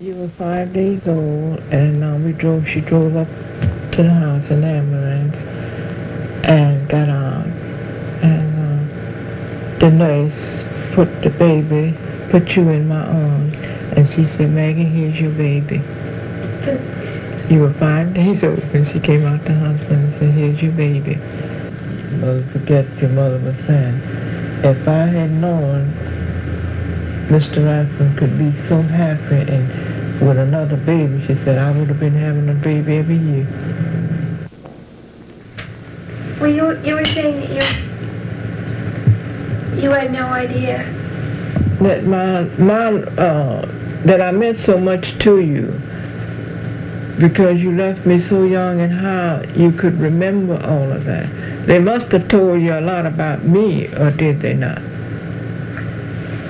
You were 5 days old, and she drove up to the house in the ambulance and got on. And the nurse put you in my arms, and she said, Maggie, here's your baby. You were 5 days old when she came out the hospital and said, here's your baby. Mother, forget your mother was saying, if I had known Mr. Rathborne could be so happy and with another baby, she said, I would have been having a baby every year. Well, you were saying that you had no idea that that I meant so much to you because you left me so young, and how you could remember all of that. They must have told you a lot about me, or did they not?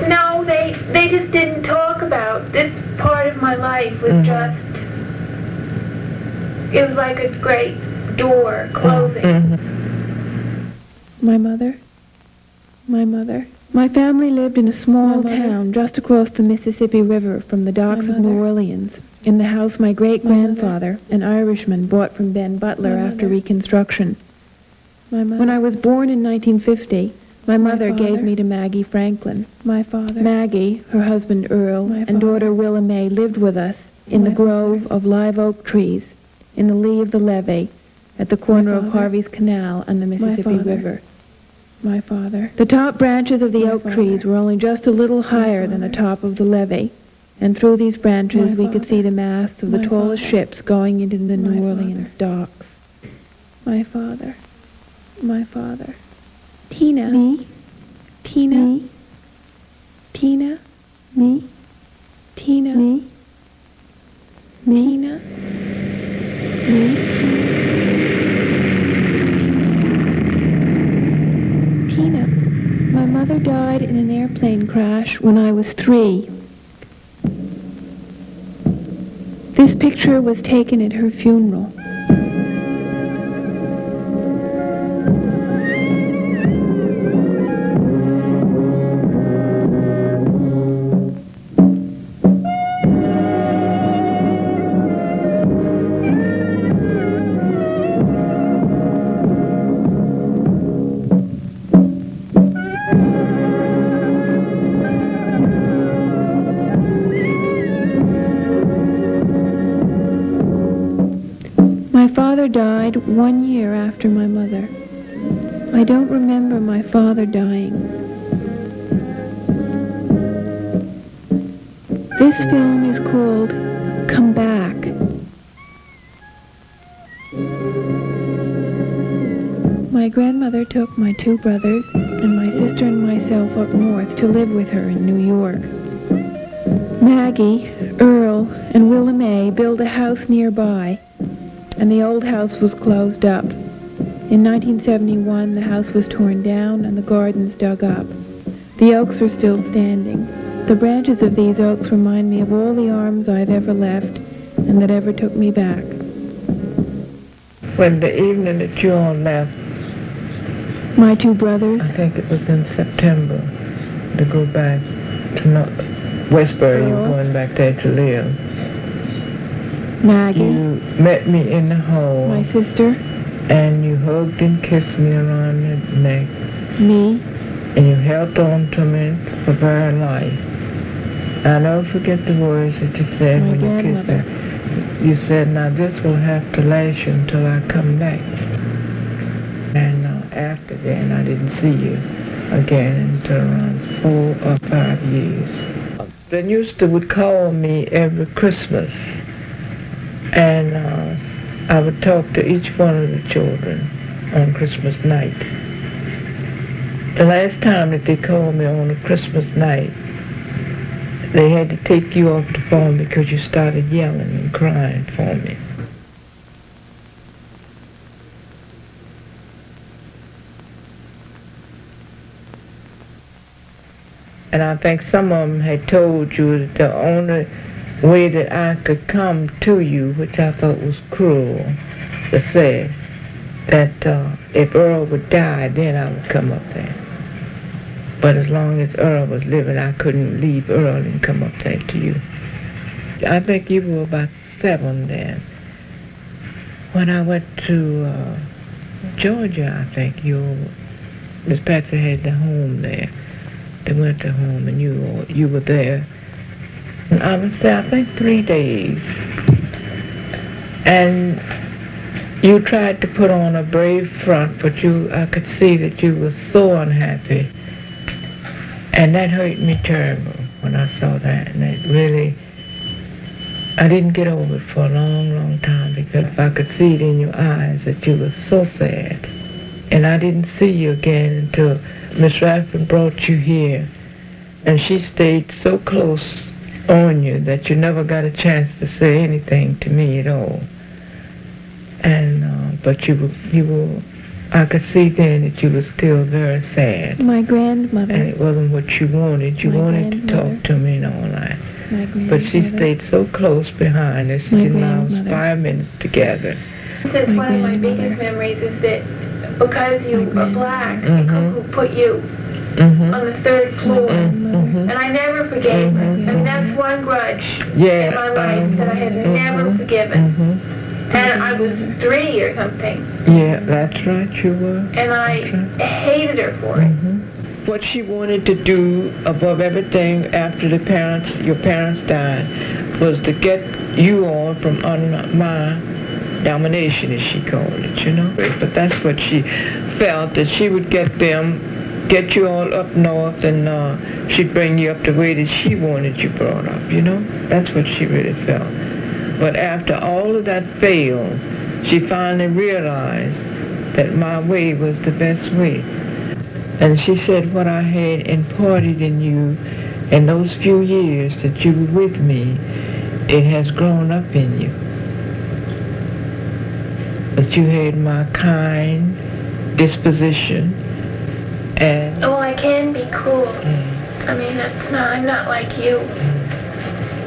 No, they just didn't talk about this part of my life. Was just, it was like a great door closing. My family lived in a small town just across the Mississippi River from the docks of New Orleans, in the house my great-grandfather, an Irishman, bought from Ben Butler after Reconstruction. When I was born in 1950, my mother gave me to Maggie Franklin. Maggie, her husband Earl, and daughter Willa May lived with us in the grove of live oak trees in the lee of the levee at the corner of Harvey's Canal and the Mississippi River. The top branches of the oak trees were only just a little higher than the top of the levee, and through these branches we could see the masts of the tallest ships going into the New Orleans docks. My father. Tina. Me. Tina. Me. Tina. Me. Tina. Me. Tina. Me. Tina. My mother died in an airplane crash when I was 3. This picture was taken at her funeral. My father died 1 year after my mother. I don't remember my father dying. This film is called Come Back. My grandmother took my 2 brothers and my sister and myself up north to live with her in New York. Maggie, Earl, and Willa May built a house nearby, and the old house was closed up. In 1971, the house was torn down and the gardens dug up. The oaks are still standing. The branches of these oaks remind me of all the arms I've ever left and that ever took me back. When the evening that you all left, my 2 brothers, I think it was in September, to go back to Westbury, you were going back there to live. Maggie, you met me in the hall. My sister. And you hugged and kissed me around the neck. Me. And you held on to me for very life. I'll never forget the words that you said when you kissed me. You said, now this will have to last you until I come back. And after that, I didn't see you again until around 4 or 5 years. The newspaper would call me every Christmas. And I would talk to each one of the children on Christmas night. The last time that they called me on a Christmas night, they had to take you off the phone because you started yelling and crying for me. And I think some of them had told you that the only way that I could come to you, which I thought was cruel to say, that if Earl would die, then I would come up there. But as long as Earl was living, I couldn't leave Earl and come up there to you. I think you were about 7 then. When I went to Georgia, I think Miss Patsy had the home there. They went to home, and you were there. And I was there, I think, 3 days. And you tried to put on a brave front, but I could see that you were so unhappy. And that hurt me terrible when I saw that. And it really, I didn't get over it for a long, long time, because I could see it in your eyes that you were so sad. And I didn't see you again until Miss Rathborne brought you here. And she stayed so close on you that you never got a chance to say anything to me at all. And, but you were, I could see then that you were still very sad. My grandmother. And it wasn't what you wanted. You wanted to talk to me and all that. But she stayed so close behind us. She didn't allow us 5 minutes together. That's one of my biggest memories is that because you were black, people who put you on the 3rd floor. And I never forgave her. I mean, that's one grudge in my life that I have never forgiven. And I was 3 or something. Yeah, that's right, you were. And I hated her for it. What she wanted to do above everything after your parents died was to get you on from under my domination, as she called it, you know. But that's what she felt, that she would get you all up north, and she'd bring you up the way that she wanted you brought up, you know. That's what she really felt. But after all of that failed, she finally realized that my way was the best way. And she said what I had imparted in you in those few years that you were with me, it has grown up in you. That you had my kind disposition, and... Oh, I can be cruel. I mean, I'm not like you.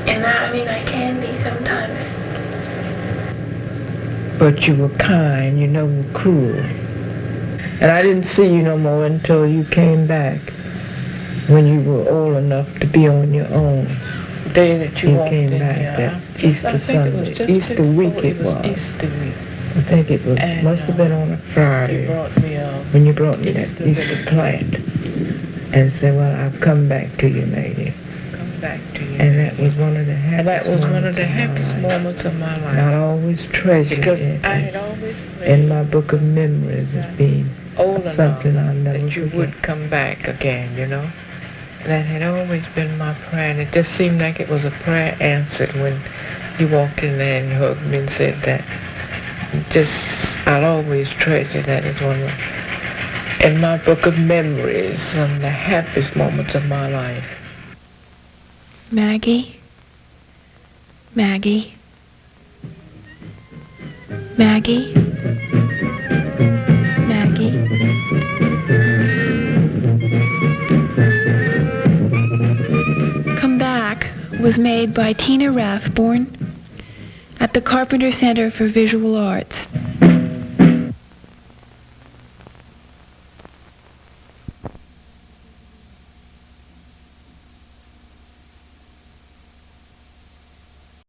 And I can be sometimes. But you were kind, you never were cruel. And I didn't see you no more until you came back, when you were old enough to be on your own. The day that you came back, that Easter Sunday, Easter week it was. Easter week. I think it was, must have been on a Friday, when you brought me that Easter plant, and said, well, I've come back to you, lady. And that was one of the happiest moments of my life. And I always treasured it in my book of memories as being something I'll never forget. That you would come back again, you know. That had always been my prayer, and it just seemed like it was a prayer answered when you walked in there and hugged me and said that. I'll always treasure that as one of, in my book of memories, one of the happiest moments of my life. Maggie, Maggie, Maggie, Maggie. Come Back was made by Tina Rathborne at the Carpenter Center for Visual Arts.